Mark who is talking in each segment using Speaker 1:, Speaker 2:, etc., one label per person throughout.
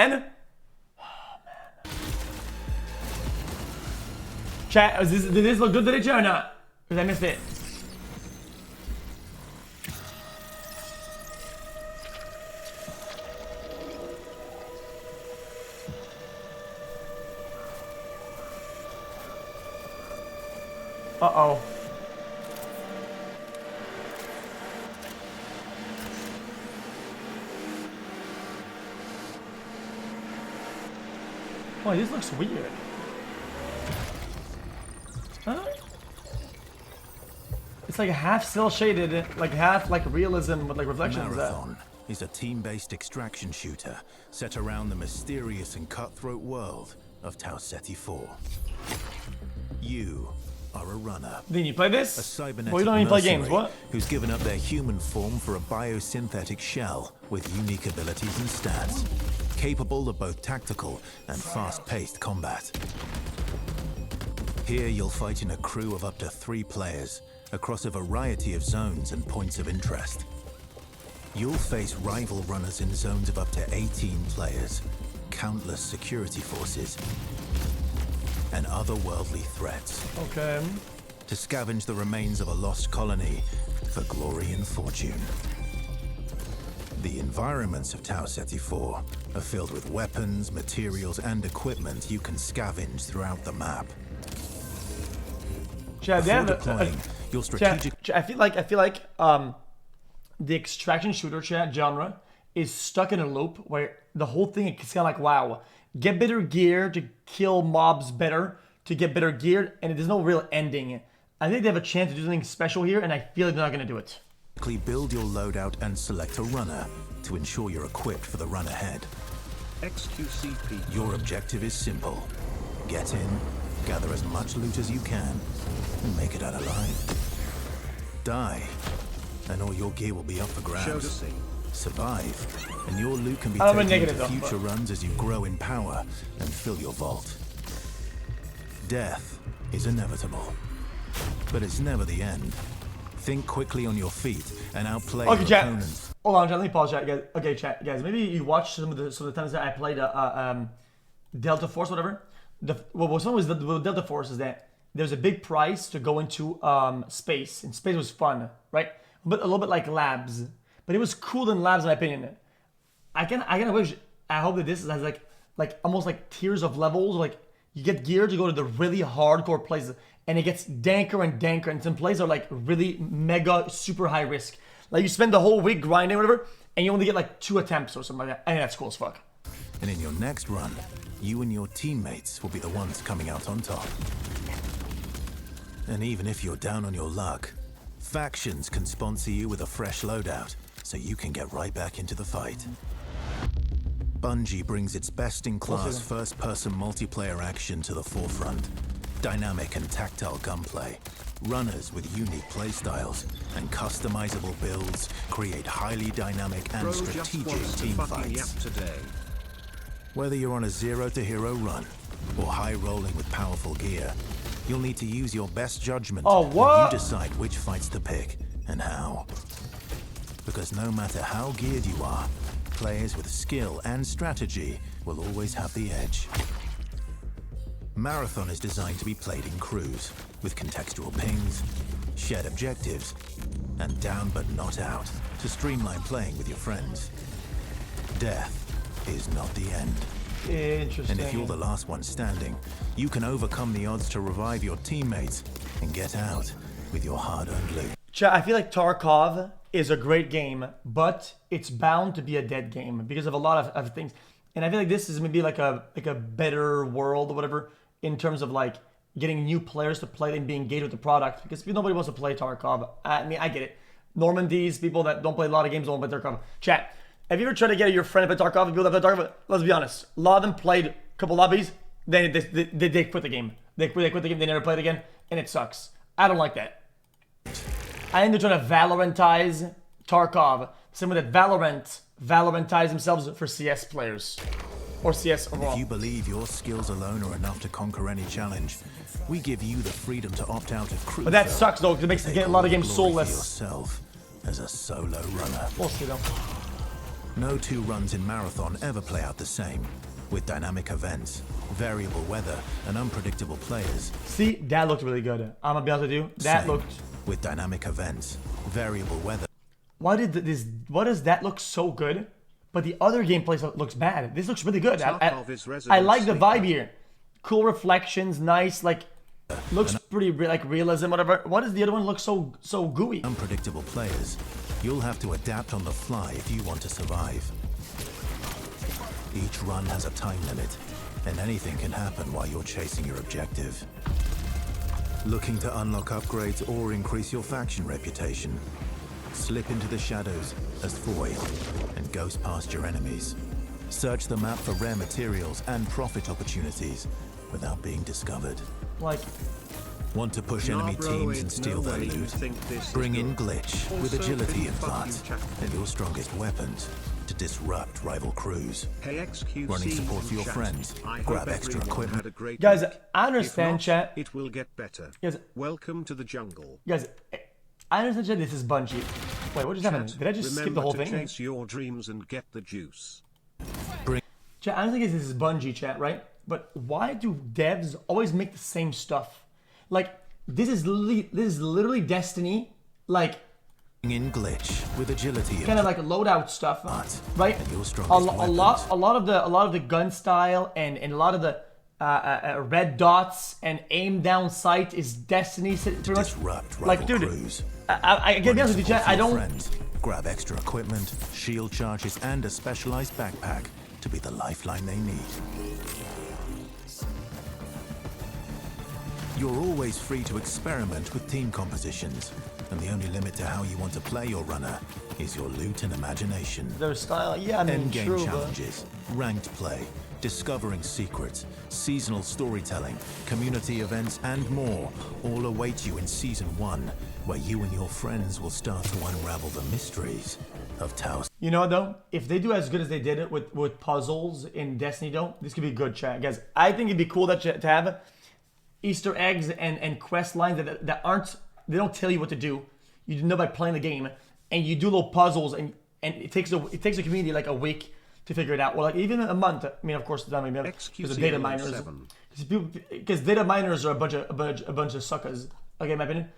Speaker 1: Oh, man. Chat, did this look good, did it, or not? Because I missed it. Uh-oh. Oh, this looks weird. Huh? It's like half cell shaded, like half like realism with like reflections.
Speaker 2: Marathon is a team-based extraction shooter set around the mysterious and cutthroat world of Tau Ceti 4. You are a runner.
Speaker 1: Didn't you play this?
Speaker 2: A cybernetic
Speaker 1: well, you don't even play games. What?
Speaker 2: Who's given up their human form for a biosynthetic shell with unique abilities and stats, capable of both tactical and fast-paced combat. Here you'll fight in a crew of up to 3 players across a variety of zones and points of interest. You'll face rival runners in zones of up to 18 players, countless security forces, and otherworldly threats.
Speaker 1: Okay.
Speaker 2: To scavenge the remains of a lost colony for glory and fortune. The environments of Tau Ceti 4 are filled with weapons, materials, and equipment you can scavenge throughout the map.
Speaker 1: Chad,
Speaker 2: Before deploying, you'll strategic.
Speaker 1: I feel like the extraction shooter chat genre is stuck in a loop where the whole thing is kind of like, wow, get better gear to kill mobs better, to get better gear, and there's no real ending. I think they have a chance to do something special here, and I feel like they're not going to do it.
Speaker 2: Build your loadout and select a runner to ensure you're equipped for the run ahead.
Speaker 3: xQc.
Speaker 2: Your objective is simple. Get in, gather as much loot as you can, and make it out alive. Die, and all your gear will be up for grabs. Survive, and your loot can be taken into future runs as you grow in power and fill your vault. Death is inevitable, but it's never the end. Think quickly on your feet and outplay your opponents.
Speaker 1: Hold on, chat. Let me pause, chat, guys. Okay, chat, guys. Maybe you watched some of the times that I played Delta Force, whatever. What's fun was the Delta Force is that there's a big price to go into space, and space was fun, right? But a little bit like labs, but it was cooler than labs in my opinion. I hope that this has like almost like tiers of levels. Like you get gear to go to the really hardcore places, and it gets danker and danker. And some places are like really mega super high risk. Like you spend the whole week grinding or whatever, and you only get like 2 attempts or something like that. I think that's cool as fuck.
Speaker 2: And in your next run, you and your teammates will be the ones coming out on top. And even if you're down on your luck, factions can sponsor you with a fresh loadout, so you can get right back into the fight. Bungie brings its best-in-class first-person multiplayer action to the forefront. Dynamic and tactile gunplay, runners with unique playstyles, and customizable builds create highly dynamic and strategic team fights. Whether you're on a zero-to-hero run or high-rolling with powerful gear, you'll need to use your best judgment when you decide which fights to pick and how. Because no matter how geared you are, players with skill and strategy will always have the edge. Marathon is designed to be played in crews, with contextual pings, shared objectives, and down but not out, to streamline playing with your friends. Death is not the end.
Speaker 1: Interesting.
Speaker 2: And if you're the last one standing, you can overcome the odds to revive your teammates and get out with your hard-earned loot.
Speaker 1: Chat, I feel like Tarkov is a great game, but it's bound to be a dead game because of a lot of things. And I feel like this is maybe like a better world or whatever in terms of like getting new players to play and be engaged with the product, because nobody wants to play Tarkov. I mean, I get it. Normandy's people that don't play a lot of games don't play Tarkov. Chat, have you ever tried to get your friend to play Tarkov and people that play Tarkov? Let's be honest. A lot of them played a couple lobbies, then they quit the game. They quit the game, they never played again, and it sucks. I don't like that. I think they're trying to Valorantise Tarkov. Same way that Valorantise themselves for CS players. Or CS overall.
Speaker 2: If you believe your skills alone are enough to conquer any challenge, we give you the freedom to opt out of crew.
Speaker 1: But that sucks though, because it makes a lot of games soulless.
Speaker 2: Yourself as a solo runner.
Speaker 1: We'll see though.
Speaker 2: No two runs in Marathon ever play out the same. With dynamic events, variable weather, and unpredictable players.
Speaker 1: See, that looked really good. I'm gonna be honest with you. That
Speaker 2: Same.
Speaker 1: looked.
Speaker 2: With dynamic events, variable weather.
Speaker 1: Why does that look so good, but the other gameplay looks bad? This looks really good. I like the vibe here. Cool reflections, nice, like, looks pretty like realism, whatever. Why does the other one look so gooey?
Speaker 2: Unpredictable players. You'll have to adapt on the fly if you want to survive. Each run has a time limit, and anything can happen while you're chasing your objective. Looking to unlock upgrades or increase your faction reputation? Slip into the shadows as Foy and ghost past your enemies. Search the map for rare materials and profit opportunities without being discovered.
Speaker 1: Like,
Speaker 2: Want to push enemy teams and steal their loot? Bring in Glitch with agility implant and your strongest weapons to disrupt rival crews.
Speaker 3: Hey, xQc
Speaker 2: Running support for your
Speaker 3: chat.
Speaker 2: friends.
Speaker 3: I
Speaker 2: Grab
Speaker 3: hope
Speaker 2: extra
Speaker 3: everyone
Speaker 2: equipment.
Speaker 3: had a great
Speaker 1: guys,
Speaker 3: week.
Speaker 1: I
Speaker 3: If
Speaker 1: understand,
Speaker 3: not,
Speaker 1: chat.
Speaker 3: it will get better.
Speaker 1: Guys,
Speaker 3: Welcome to the jungle.
Speaker 1: guys, I understand, chat. This is Bungie. Wait, what just happened?
Speaker 3: Chat,
Speaker 1: Did I just skip the whole
Speaker 3: remember to
Speaker 1: thing?
Speaker 3: chase your dreams and get the juice.
Speaker 1: Chat, I don't think this is Bungie, chat, right? But why do devs always make the same stuff? Like, this is literally Destiny, like,
Speaker 2: In Glitch with agility
Speaker 1: kind of like loadout stuff, right?
Speaker 2: and your
Speaker 1: A
Speaker 2: strongest
Speaker 1: lot of the gun style and a lot of the red dots and aim down sight is Destiny. Pretty much.
Speaker 2: disrupt rival
Speaker 1: Like, dude,
Speaker 2: crews.
Speaker 1: I get be honest with you, chat. I don't.
Speaker 2: Friends. Grab extra equipment, shield charges, and a specialized backpack to be the lifeline they need. You're always free to experiment with team compositions, and the only limit to how you want to play your runner is your loot and imagination.
Speaker 1: Their style, yeah, I mean,
Speaker 2: Endgame
Speaker 1: true, but
Speaker 2: challenges, ranked play, discovering secrets, seasonal storytelling, community events, and more all await you in Season 1, where you and your friends will start to unravel the mysteries of Tau.
Speaker 1: you know what, though? If they do as good as they did it with puzzles in Destiny, though, this could be good, chat. Guys, I think it'd be cool to have Easter eggs and quest lines that aren't, they don't tell you what to do. You know by playing the game, and you do little puzzles, and it takes a community like a week to figure it out, or like even a month. I mean, of course, it's not maybe because the data miners, because data miners are a bunch of suckers. Okay, in my opinion,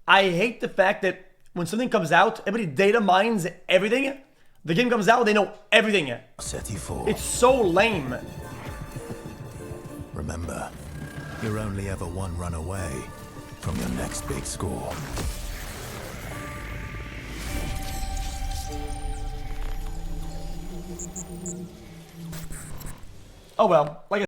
Speaker 1: I hate the fact that when something comes out, everybody data mines everything. The game comes out, they know everything.
Speaker 2: Seti 4.
Speaker 1: It's so lame.
Speaker 2: Remember, you're only ever one run away from your next big score.
Speaker 1: Oh well, like I